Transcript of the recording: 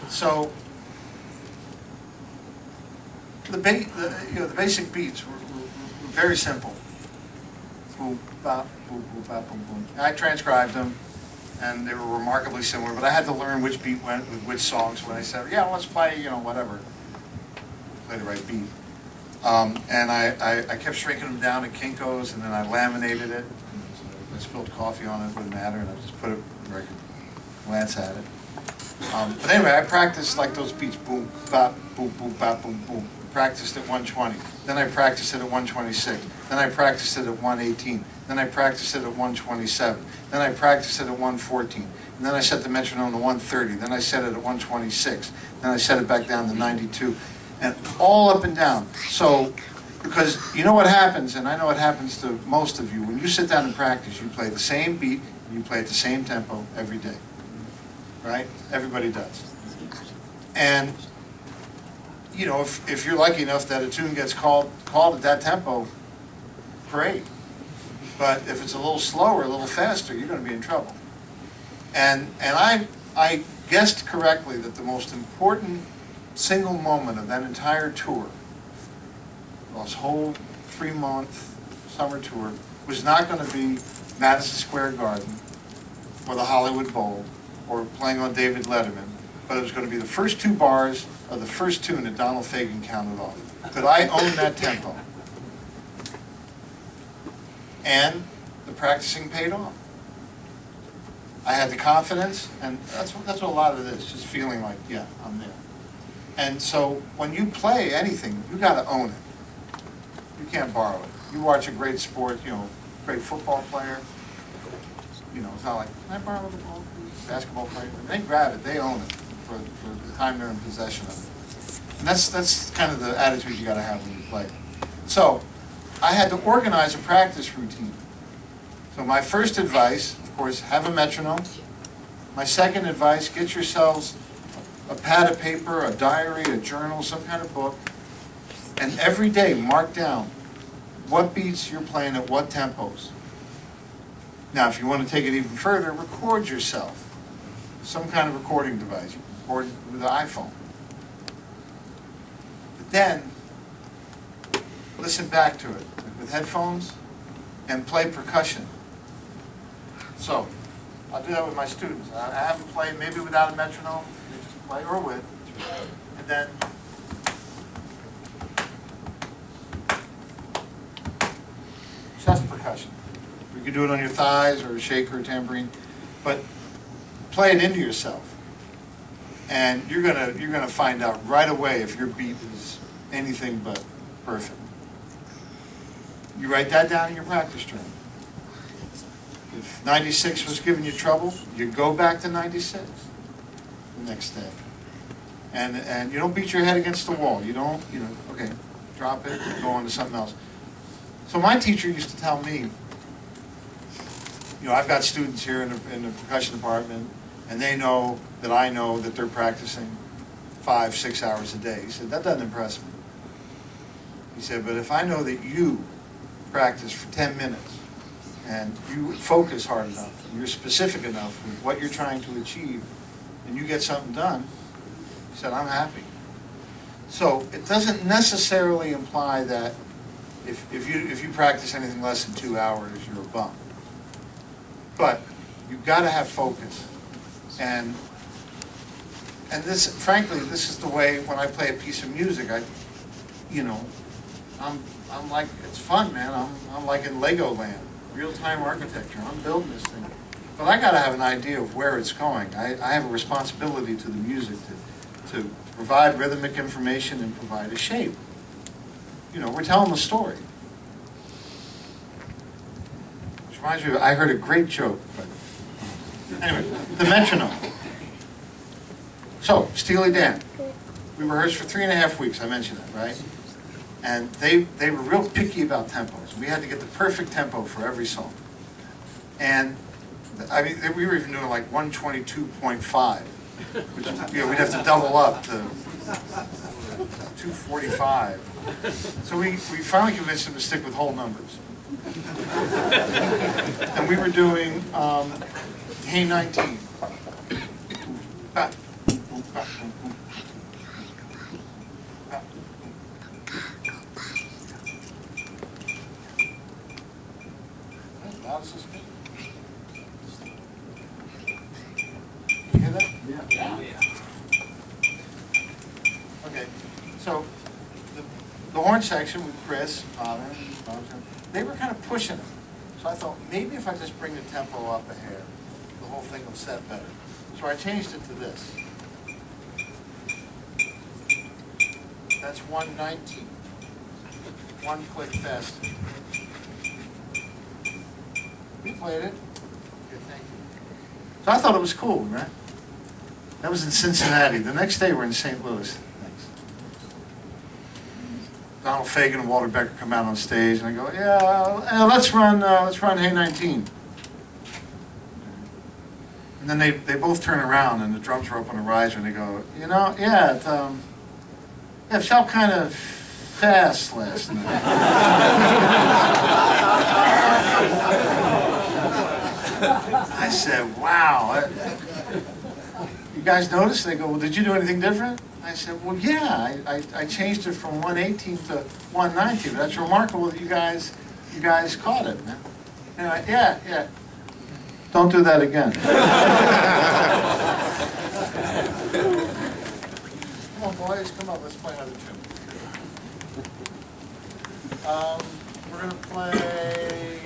So the basic beats were very simple. Boom, bop, boom, boom, bop, boom, boom. I transcribed them, and they were remarkably similar. But I had to learn which beat went with which songs. When I said, "Yeah, let's play," whatever, play the right beat. And I kept shrinking them down to Kinko's, and then I laminated it. I spilled coffee on it, wouldn't matter, and I just put it in the record, glance at it. But anyway, I practiced like those beats, boom, bop, boom, boom, bop, boom, boom. Practiced at 120. Then I practiced it at 126. Then I practiced it at 118. Then I practiced it at 127. Then I practiced it at 114. And then I set the metronome to 130. Then I set it at 126. Then I set it back down to 92. And all up and down. So, because you know what happens, and I know it happens to most of you, when you sit down and practice, you play the same beat, and you play at the same tempo every day. Right? Everybody does. And, if you're lucky enough that a tune gets called at that tempo, great. But if it's a little slower, a little faster, you're going to be in trouble. And I guessed correctly that the most important single moment of that entire tour, this whole 3-month summer tour, was not going to be Madison Square Garden or the Hollywood Bowl or playing on David Letterman, but it was going to be the first 2 bars of the first tune that Donald Fagen counted off. Could I own that tempo? And the practicing paid off. I had the confidence, and that's what a lot of it is, just feeling like, yeah, I'm there. And so when you play anything, you got to own it. You can't borrow it. You watch a great sport, great football player, it's not like, can I borrow the ball, please? Basketball player. They grab it, they own it for the time they're in possession of it. And that's kind of the attitude you got to have when you play. So I had to organize a practice routine. So my first advice, of course, have a metronome. My second advice, get yourselves a pad of paper, a diary, a journal, some kind of book, and every day mark down what beats you're playing at what tempos. Now, if you want to take it even further, record yourself. Some kind of recording device. You can record it with an iPhone. But then, listen back to it with headphones and play percussion. So, I'll do that with my students. I have them play maybe without a metronome, they just play, or with, and then chest percussion. You can do it on your thighs or a shaker or tambourine, but play it into yourself, and you're gonna find out right away if your beat is anything but perfect. You write that down in your practice journal. If 96 was giving you trouble, you go back to 96 the next day, and you don't beat your head against the wall. You don't, okay, drop it, go on to something else. So my teacher used to tell me, I've got students here in the percussion department, and they know that I know that they're practicing 5-6 hours a day. He said, that doesn't impress me. He said, but if I know that you practice for 10 minutes, and you focus hard enough, and you're specific enough with what you're trying to achieve, and you get something done, he said, I'm happy. So it doesn't necessarily imply that if you practice anything less than 2 hours, you're a bum. But you've got to have focus, and this, frankly, this is the way when I play a piece of music. I'm like, it's fun, man. I'm like in Legoland, real-time architecture. I'm building this thing, but I got to have an idea of where it's going. I have a responsibility to the music to provide rhythmic information and provide a shape. We're telling the story. Which reminds me, I heard a great joke. But anyway, the metronome. So, Steely Dan. We rehearsed for 3.5 weeks, I mentioned that, right? And they were real picky about tempos. We had to get the perfect tempo for every song. And, I mean, we were even doing like 122.5, which, we'd have to double up to 245. So we finally convinced them to stick with whole numbers. And we were doing Hey 19. You hear that? Yeah. Okay, so the horn section with Chris, they were kind of pushing it. So I thought, maybe if I just bring the tempo up a hair, the whole thing will set better. So I changed it to this. That's 119. One click faster. We played it. Okay, thank you. So I thought it was cool, right? That was in Cincinnati. The next day we're in St. Louis. Thanks. Donald Fagen and Walter Becker come out on stage, and I go, yeah, let's run Hey 19. And then they both turn around, and the drums were up on a riser, and they go, you know, yeah, it felt kind of fast last night. I said, wow. You guys noticed? They go, well, did you do anything different? I said, well, yeah, I changed it from 118 to 119. That's remarkable that you guys caught it, man. And yeah. Don't do that again. Come on, boys, come on, let's play another tune. We're going to play